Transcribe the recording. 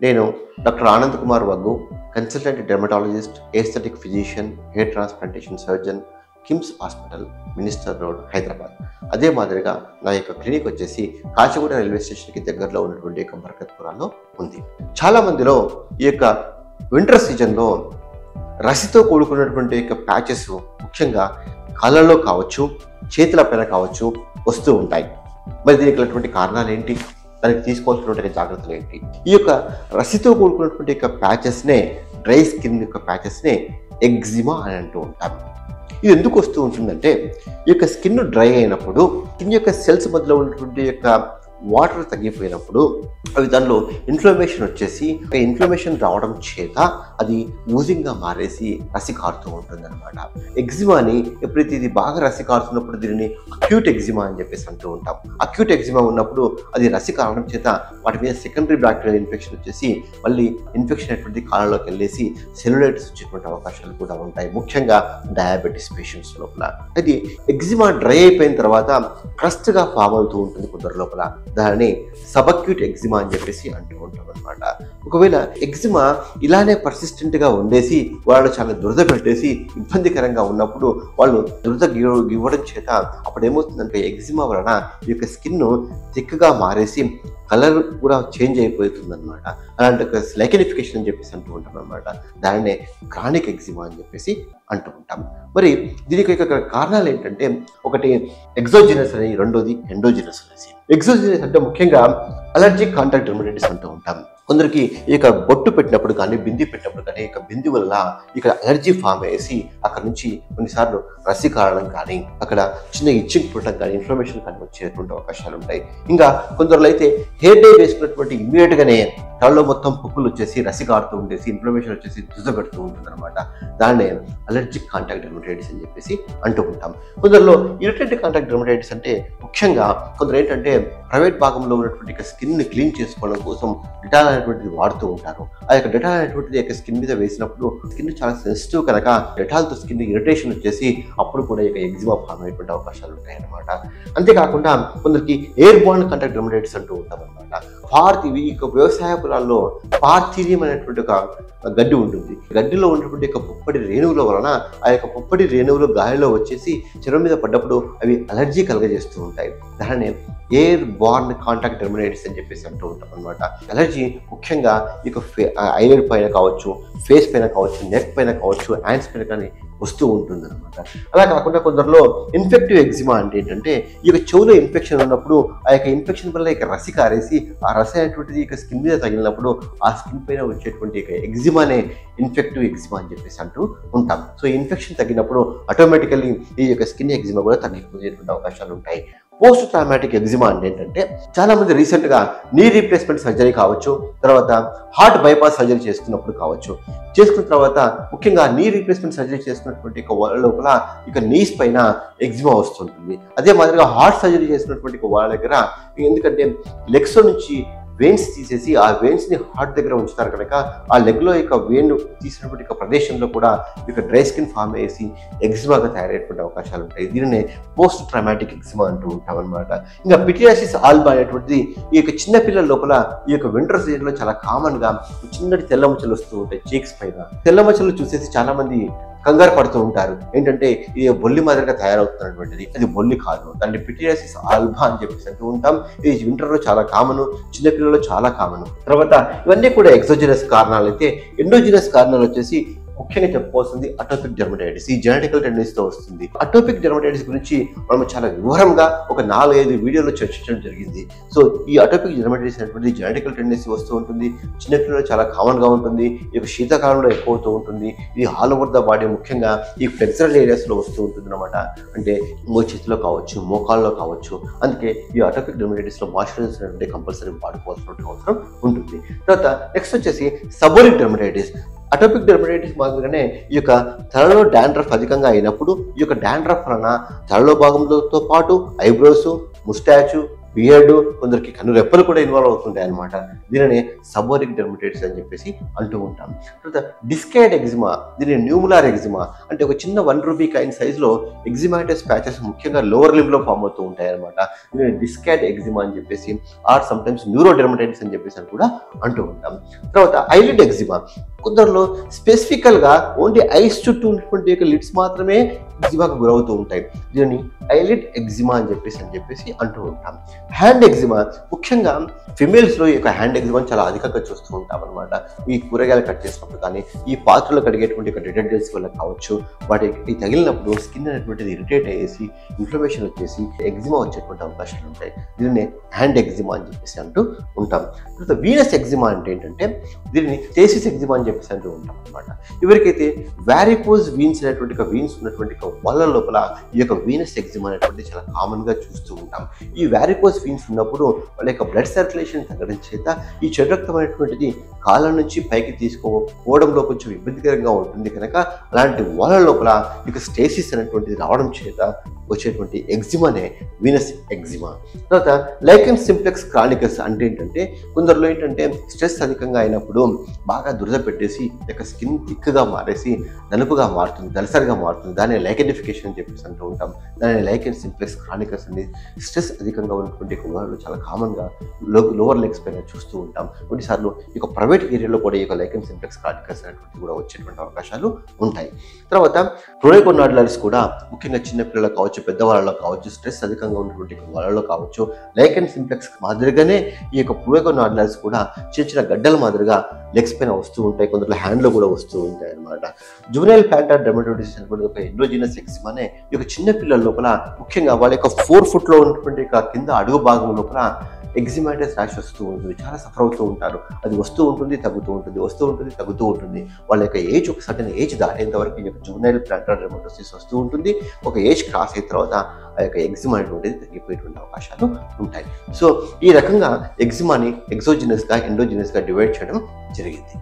నేను doctor Anand Kumar Vaggu, consultant dermatologist, aesthetic physician, hair transplantation surgeon, KIMS hospital, minister road, Hyderabad. అదే మాదిరిగా నా యొక్క క్లినిక్ వచ్చేసి కాచిగూడ రైల్వే స్టేషన్కి దగ్గరలో ఉన్నటువంటి యొక్క బర్కత్పురాలో ఉంది. చాలా మందిలో ఈ యొక్క వింటర్ సీజన్లో రసితో కూడుకున్నటువంటి యొక్క ప్యాచెస్ ముఖ్యంగా కాళ్ళలో కావచ్చు, చేతుల పైన కావచ్చు వస్తూ ఉంటాయి. మరి దీనికి ఉన్నటువంటి కారణాలు ఏంటి, దానికి తీసుకోవాల్సినటువంటి జాగ్రత్తలు ఏంటి? ఈ యొక్క రసితో కూడుకున్నటువంటి యొక్క ప్యాచెస్నే, డ్రై స్కిన్ యొక్క ప్యాచెస్నే ఎగ్జిమా అని అంటూ ఉంటాం. ఇది ఎందుకు వస్తూ ఉంటుందంటే, ఈ యొక్క స్కిన్ డ్రై అయినప్పుడు స్కిన్ యొక్క సెల్స్ మధ్యలో ఉన్నటువంటి యొక్క వాటర్ తగ్గిపోయినప్పుడు అవి దానిలో ఇన్ఫ్లమేషన్ వచ్చేసి ఇన్ఫ్లమేషన్ రావడం చేత అది ఊజింగ్గా మారేసి రసి కారుతూ ఉంటుంది అనమాట. ఎగ్జిమాని ఎప్పుడైతే ఇది బాగా రసి కారుతున్నప్పుడు దీనిని అక్యూట్ ఎగ్జిమా అని చెప్పేసి అంటూ ఉంటాం. అక్యూట్ ఎగ్జిమా ఉన్నప్పుడు అది రసి కారడం చేత వాటి మీద సెకండరీ బ్యాక్టీరియల్ ఇన్ఫెక్షన్ వచ్చేసి మళ్ళీ ఇన్ఫెక్షన్ అనేటువంటి కాళ్ళలోకి వెళ్ళేసి సెల్యులైటిస్ వచ్చేటువంటి అవకాశాలు కూడా ఉంటాయి, ముఖ్యంగా డయాబెటీస్ పేషెంట్స్ లోపల. అది ఎగ్జిమా డ్రై అయిపోయిన తర్వాత క్రస్ట్గా ఫామ్ అవుతూ ఉంటుంది కొందరు లోపల. దాన్ని సబక్యూట్ ఎగ్జిమా అని చెప్పేసి అంటూ ఉంటాం అనమాట. ఒకవేళ ఎగ్జిమా ఇలానే పర్సిస్టెంట్గా ఉండేసి వాళ్ళు చాలా దురద పెట్టేసి ఇబ్బందికరంగా ఉన్నప్పుడు వాళ్ళు దురద ఇవ్వడం చేత అప్పుడు ఏమవుతుందంటే ఎగ్జిమా వలన ఈ యొక్క స్కిన్ థిక్గా మారేసి కలర్ కూడా చేంజ్ అయిపోతుంది అనమాట. అలాంటి ఒక లైకెనిఫికేషన్ అని చెప్పేసి అంటూ ఉంటాం అనమాట. దాన్నే క్రానిక్ ఎగ్జిమా అని చెప్పేసి అంటూ ఉంటాం. మరి దీనికి యొక్క కారణాలు ఏంటంటే, ఒకటి ఎగ్జోజినస్ అని, రెండోది ఎండోజినస్ అనేసి. ఎగ్జోజినస్ అంటే ముఖ్యంగా అలర్జిక్ కాంటాక్ట్ డెర్మటైటిస్ అంటూ ఉంటాం. కొందరికి ఈ యొక్క బొట్టు పెట్టినప్పుడు కానీ, బింది పెట్టినప్పుడు కానీ, ఈ యొక్క బింది వల్ల ఇక్కడ అలర్జీ ఫామ్ అయ్యేసి అక్కడ నుంచి కొన్నిసార్లు రసి కారడం కానీ, అక్కడ చిన్న ఇచ్చింగ్ పుట్టడం కానీ, ఇన్ఫ్లమేషన్ కానీ వచ్చేటువంటి అవకాశాలు ఉంటాయి. ఇంకా కొందరు అయితే హెయిర్ డే వేసుకున్నటువంటి ఇమ్మీడియట్గానే తలలో మొత్తం పుక్కులు వచ్చేసి రసి కారుతూ ఉండేసి ఇన్ఫ్లమేషన్ వచ్చేసి దుజ పెడుతూ ఉంటుంది అనమాట. దాన్నే అలర్జిక్ కాంటాక్ట్ డెర్మటైటిస్ అని చెప్పేసి అంటూ ఉంటాం. కొందరిలో ఇరిటేటివ్ కాంటాక్ట్ డెర్మటైటిస్ అంటే ముఖ్యంగా కొందరు ఏంటంటే ప్రైవేట్ భాగంలో ఉన్నటువంటి స్కిన్ని క్లీన్ చేసుకోవడం కోసం డిటాల్ అనేటువంటిది వాడుతూ ఉంటారు. ఆ యొక్క డెటాల్ అనేటువంటిది యొక్క స్కిన్ మీద వేసినప్పుడు స్కిన్ చాలా సెన్సిటివ్ కనుక డెటాల్తో స్కిన్ ఇరిటేషన్ వచ్చేసి అప్పుడు కూడా ఇక ఎగ్జిమా ఫామ్ అయ్యేటువంటి అవకాశాలు ఉంటాయి అన్నమాట. అంతేకాకుండా కొందరికి ఎయిర్ బార్న్ కాంటాక్ట్ డెర్మటైటిస్ అంటూ ఉంటాం అనమాట. ఈ వ్యవసాయ పొలాల్లో పార్థీనియం అనేటువంటి ఒక గడ్డి ఉంటుంది. గడ్డిలో ఉన్నటువంటి యొక్క పుప్పడి రేణువుల వలన ఆ యొక్క పుప్పడి రేణువులు గాలిలో వచ్చేసి చర్మం మీద పడ్డప్పుడు అవి అలర్జీ కలగజేస్తూ ఉంటాయి. దానినే ఎయిర్ బార్న్ కాంటాక్ట్ డెర్మటైటిస్ అని చెప్పేసి అంటూ ఉంటాం అనమాట. అలర్జీ ముఖ్యంగా ఇక ఐలైడ్ పైన కావచ్చు, ఫేస్ పైన కావచ్చు, నెక్ పైన కావచ్చు, హ్యాండ్స్ పైన కానీ వస్తూ ఉంటుంది అనమాట. అలా కాకుండా కొందరిలో ఇన్ఫెక్టివ్ ఎగ్జిమా అంటే ఏంటంటే, ఈ యొక్క చెవులో ఇన్ఫెక్షన్ ఉన్నప్పుడు ఆ యొక్క ఇన్ఫెక్షన్ వల్ల ఇక రసి కారేసి ఆ రసి అనేటువంటిది ఇక స్కిన్ మీద తగిలినప్పుడు ఆ స్కిన్ పైన వచ్చేటువంటి ఇక ఎగ్జిమానే ఇన్ఫెక్టివ్ ఎగ్జిమా అని చెప్పేసి అంటూ ఉంటాం. సో ఇన్ఫెక్షన్ తగ్గినప్పుడు ఆటోమేటికల్లీ ఈ యొక్క స్కిన్ ఎగ్జిమా కూడా తగ్గిపోయేటువంటి అవకాశాలు ఉంటాయి. పోస్ట్ ట్రామాటిక్ ఎగ్జిమా అంటే ఏంటంటే, చాలా మంది రీసెంట్గా నీ రీప్లేస్మెంట్ సర్జరీ కావచ్చు, తర్వాత హార్ట్ బైపాస్ సర్జరీ చేసుకున్నప్పుడు కావచ్చు, చేసుకున్న తర్వాత ముఖ్యంగా నీ రీప్లేస్మెంట్ సర్జరీ చేసుకున్నటువంటి వాళ్ళ లోపల ఇక నీస్ పైన ఎగ్జిమా వస్తుంటుంది. అదే మాదిరిగా హార్ట్ సర్జరీ చేసుకున్నటువంటి వాళ్ళ దగ్గర ఎందుకంటే లెగ్స్ నుంచి వెయిన్స్ తీసేసి ఆ వెయిన్స్ని హార్ట్ దగ్గర ఉంచుతారు కనుక ఆ లెగ్లో యొక్క వెయిన్ తీసినటువంటి ప్రదేశంలో కూడా ఇక డ్రై స్కిన్ ఫామ్ అయ్యేసి ఎగ్జిమాగా తయారయ్యేటువంటి అవకాశాలు ఉంటాయి. దీనినే పోస్ట్ ట్రామాటిక్ ఎగ్జిమా అంటూ ఉంటాం అనమాట. ఇంకా పిటియాసిస్ ఆల్బా అనేటువంటిది ఈ యొక్క చిన్న పిల్లల లోపల ఈ యొక్క వింటర్ సీజన్లో చాలా కామన్గా చిన్నటి తెల్ల మచ్చలు వస్తూ ఉంటాయి చీక్స్ పైన. తెల్ల మచ్చలు చూసేసి చాలా మంది కంగారు పడుతూ ఉంటారు. ఏంటంటే ఇది బొల్లి మాదిరిగా తయారవుతున్నటువంటిది, అది బొల్లి కాదు, దాన్ని పిటియాసిస్ ఆల్బా అని చెప్పేసి అంటూ ఉంటాం. ఇది వింటర్లో చాలా కామను, చిన్నపిల్లల్లో చాలా కామను. తర్వాత ఇవన్నీ కూడా ఎగ్జోజినస్ కారణాలు అయితే, ఎండోజినస్ కారణాలు వచ్చేసి ముఖ్యంగా చెప్పుకోవాల్సింది అటోపిక్ డెర్మటైటిస్. ఈ జెనెటికల్ టెండెన్సీతో వస్తుంది. అటోపిక్ డెర్మటైటిస్ గురించి మనం చాలా వివరంగా ఒక 4-5 వీడియోలో చర్చించడం జరిగింది. సో ఈ అటోపిక్ డెర్మటైటిస్ అనేటువంటి జెనెటికల్ టెండెన్సీ వస్తూ ఉంటుంది. చిన్నపిల్లలు చాలా కామన్గా ఉంటుంది. ఈ యొక్క శీతాకాలంలో ఎక్కువ అవుతూ ఉంటుంది. ఇది ఆల్ ఓవర్ ద బాడీ, ముఖ్యంగా ఈ ఫ్లెక్సరల్ ఏరియాస్లో వస్తూ ఉంటుంది అనమాట. అంటే చేతిలో కావచ్చు, మోకాల్లో కావచ్చు. అందుకే ఈ అటోపిక్ డెర్మటైటిస్లో మాయిశ్చరైజర్స్ అనేటువంటి కంపల్సరీ వాడుకోవాల్సిన అవసరం ఉంటుంది. తర్వాత నెక్స్ట్ వచ్చేసి సబోరిక్ డెర్మటైటిస్. అటోపిక్ డెర్మటైటిస్ మాదిరిగానే ఈ యొక్క తలలో డాండ్రఫ్ అధికంగా అయినప్పుడు ఈ యొక్క డాండ్రఫ్ వలన తలలో భాగంతో పాటు ఐబ్రోస్, ముస్టాచు, బియర్డు, కొందరికి కన్ను రెప్పలు కూడా ఇన్వాల్వ్ అవుతుంటాయి అనమాట. దీనినే సబోరిక్ డెర్మటైటిస్ అని చెప్పేసి అంటూ ఉంటాం. తర్వాత డిస్కైడ్ ఎగ్జిమా, దీని న్యూములార్ ఎగ్జిమా. అంటే ఒక చిన్న 1 రూపీ కాయిన్ సైజులో ఎగ్జిమాటస్ ప్యాచెస్ ముఖ్యంగా లోవర్ లింబ్లో ఫామ్ అవుతూ ఉంటాయి అనమాట. దీన్ని డిస్కాడ్ ఎగ్జిమా అని చెప్పేసి ఆర్ సమ్టైమ్స్ న్యూరోడెర్మటైటిస్ అని చెప్పేసి అని కూడా అంటూ ఉంటాం. తర్వాత ఐలిడ్ ఎగ్జిమా, కొందరిలో స్పెసిఫికల్గా ఓన్లీ ఐస్ చుట్టూ ఉన్నటువంటి లిడ్స్ మాత్రమే ఎగ్జిమాకు గురవుతూ ఉంటాయి. దీనిని ఐలిడ్ ఎగ్జిమా అని చెప్పేసి అంటూ ఉంటాం. హ్యాండ్ ఎగ్జిమా, ముఖ్యంగా ఫిమేల్స్లో ఈ యొక్క హ్యాండ్ ఎగ్జిమా చాలా అధికంగా చూస్తూ ఉంటాం అనమాట. ఈ కూరగాయలు కట్ చేసినప్పుడు కానీ, ఈ పాత్రలు కడిగేటువంటి డిటర్జెంట్స్ వల్ల కావచ్చు, వాటికి తగిలినప్పుడు స్కిన్ అనేటువంటిది ఇరిటేట్ అయ్యేసి ఇన్ఫ్లమేషన్ వచ్చేసి ఎగ్జిమా వచ్చేటువంటి అవకాశాలు ఉంటాయి. దీనిని హ్యాండ్ ఎగ్జిమా అని చెప్పేసి అంటూ ఉంటాం. తర్వాత వీనస్ ఎగ్జిమా అంటే ఏంటంటే దీనిని స్టేసిస్ ఎగ్జిమా అని చెప్పేసి అంటూ ఉంటాం అనమాట. ఎవరికైతే వారికోజ్ వీన్స్ అనేటువంటి వీన్స్ ఉన్నటువంటి వాళ్ళ లోపల ఈ యొక్క వీనస్ ఎగ్జిమా అనేటువంటి చాలా కామన్గా చూస్తూ ఉంటాం. ఈ వారికోజ్ వీన్స్ ఉన్నప్పుడు వాళ్ళ యొక్క బ్లడ్ సర్క్యులేషన్ తగ్గడం చేత ఈ చెడు రక్తం అనేటువంటిది కాళ్ళ నుంచి పైకి తీసుకోవడంలో కొంచెం ఇబ్బందికరంగా ఉంటుంది కనుక అలాంటి వాళ్ళ లోపల ఈ యొక్క స్టేసిస్ అనేటువంటిది రావడం చేత వచ్చేటువంటి ఎగ్జిమానే వీనస్ ఎగ్జిమా. తర్వాత లైకెన్ సింప్లెక్స్ క్రానికస్ అంటే ఏంటంటే కొందరిలో ఏంటంటే స్ట్రెస్ అధికంగా అయినప్పుడు బాగా దురద పెట్టేసి యొక్క స్కిన్ థిక్గా మారేసి నలుపుగా మారుతుంది, దళసరిగా మారుతుంది. దాన్ని లైకెనిఫికేషన్ అని చెప్పేసి అంటూ ఉంటాం. దాన్ని లైకెన్ సింప్లెక్స్ క్రానికస్ అనేది స్ట్రెస్ అధికంగా ఉన్నటువంటి వాళ్ళు చాలా కామన్గా లోవర్ లెగ్స్ పైన చూస్తూ ఉంటాం. కొన్నిసార్లు ఈ ప్రైవేట్ ఏరియాలో కూడా ఈ యొక్క లైకెన్ సింప్లెక్స్ క్రానికస్ అనేటువంటి కూడా వచ్చేటువంటి అవకాశాలు ఉంటాయి. తర్వాత ప్రోయగో నాడ్యులరిస్ కూడా ముఖ్యంగా చిన్నపిల్లలు కావచ్చు, పెద్దవాళ్ళలో కావచ్చు, స్ట్రెస్ అధికంగా ఉన్నటువంటి వాళ్ళలో కావచ్చు, లైకెన్ సింప్లెక్స్ మాదిరిగానే ఈ యొక్క ప్రోయగో నాడ్యులరిస్ కూడా చిన్న చిన్న గడ్డల మాదిరిగా లెగ్స్ పైన వస్తూ ఉంటాయి, కొందరు హ్యాండ్లో కూడా వస్తూ ఉంటాయి అనమాట. జువెనైల్ ప్లాంటర్ డెర్మటోసిస్ అనేటువంటి ఒక ఎండోజినస్ ఎగ్జిమానే ఈ యొక్క చిన్న పిల్లల లోపల ముఖ్యంగా వాళ్ళ యొక్క 4 ఫుట్లో ఉన్నటువంటి కింద అడుగు భాగం లోపల ఎగ్జిమాటస్ ర్యాష్ వస్తూ ఉంటుంది. చాలా సఫర్ అవుతూ ఉంటారు. అది వస్తూ ఉంటుంది, తగ్గుతూ ఉంటుంది, వస్తూ ఉంటుంది, తగ్గుతూ ఉంటుంది. వాళ్ళ యొక్క ఏజ్ ఒక సర్టెన్ ఏజ్ దాటేంత వరకు ఈ యొక్క జువెనైల్ ప్లాంటర్ డెర్మటోసిస్ వస్తూ ఉంటుంది. ఒక ఏజ్ క్రాస్ అయిన తర్వాత ఆ యొక్క ఎగ్జిమా అనేటువంటిది తగ్గిపోయేటువంటి అవకాశాలు ఉంటాయి. సో ఈ రకంగా ఎగ్జిమాని ఎగ్జోజినస్గా, ఎండోజినస్గా డివైడ్ చేయడం జరిగింది.